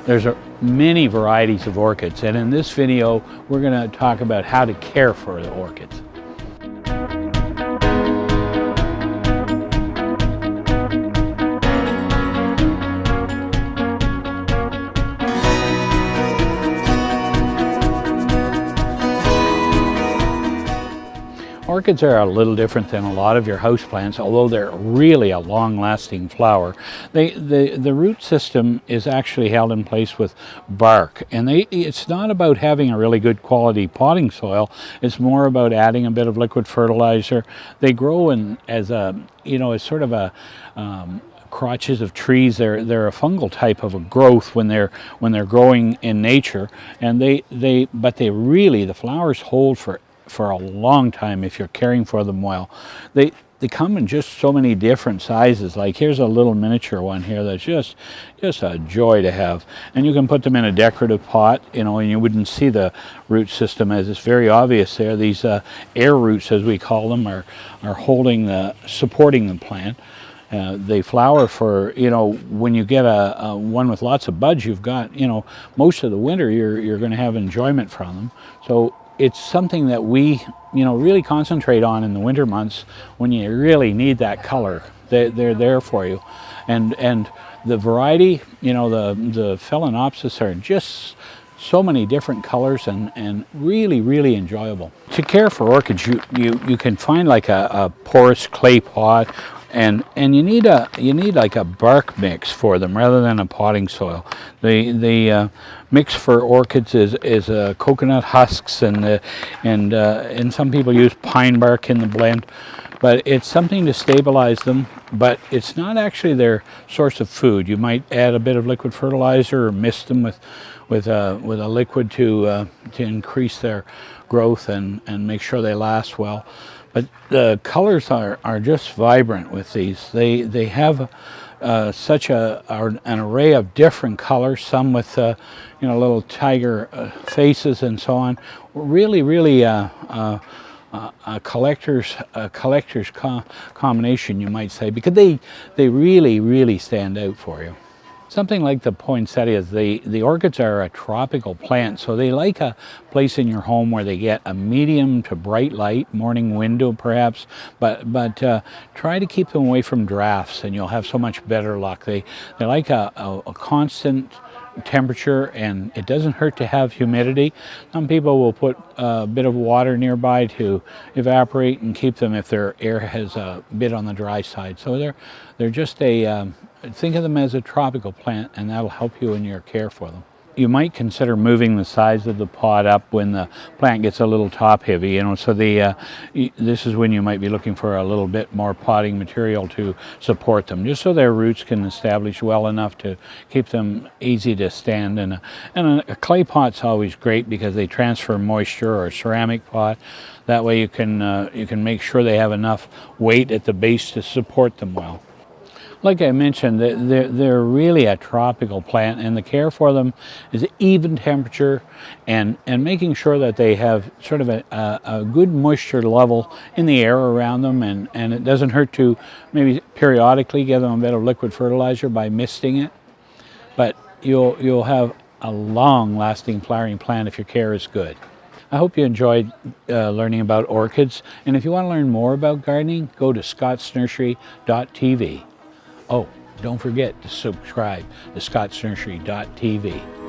There's many varieties of orchids, and in this video we're going to talk about how to care for the orchids. Orchids are a little different than a lot of your houseplants, although they're really a long-lasting flower. The root system is actually held in place with bark, and it's not about having a really good quality potting soil. It's more about adding a bit of liquid fertilizer. They grow as sort of a crotches of trees. They're a fungal type of a growth when they're growing in nature, and the flowers hold for a long time if you're caring for them well. They come in just so many different sizes. Like here's a little miniature one here that's just a joy to have, and you can put them in a decorative pot, and you wouldn't see the root system, as it's very obvious there. These air roots, as we call them, are supporting the plant. They flower for, when you get a one with lots of buds, you've got, most of the winter you're going to have enjoyment from them. So it's something that we, really concentrate on in the winter months when you really need that color. They're there for you. And the variety, the Phalaenopsis are just so many different colors and really, really enjoyable. To care for orchids, you can find like a porous clay pot, and you need like a bark mix for them rather than a potting soil. The mix for orchids is coconut husks and some people use pine bark in the blend, but it's something to stabilize them. But it's not actually their source of food. You might add a bit of liquid fertilizer or mist them with a liquid to increase their growth and make sure they last well. But the colors are just vibrant with these. They have such an array of different colors. Some with little tiger faces and so on. Really a collector's combination, you might say, because they really stand out for you. Something like the poinsettias, the orchids are a tropical plant, so they like a place in your home where they get a medium to bright light, morning window perhaps, but try to keep them away from drafts and you'll have so much better luck. They like a constant temperature, and it doesn't hurt to have humidity. Some people will put a bit of water nearby to evaporate and keep them if their air has a bit on the dry side. So they're just think of them as a tropical plant, and that'll help you in your care for them. You might consider moving the size of the pot up when the plant gets a little top heavy, so this is when you might be looking for a little bit more potting material to support them, just so their roots can establish well enough to keep them easy to stand. And a clay pot's always great because they transfer moisture, or a ceramic pot. That way you can make sure they have enough weight at the base to support them well. Like I mentioned, they're really a tropical plant, and the care for them is even temperature and making sure that they have sort of a good moisture level in the air around them, and it doesn't hurt to maybe periodically give them a bit of liquid fertilizer by misting it. But you'll have a long-lasting flowering plant if your care is good. I hope you enjoyed learning about orchids, and if you want to learn more about gardening, go to scottsnursery.tv. Oh, don't forget to subscribe to scottsnursery.tv.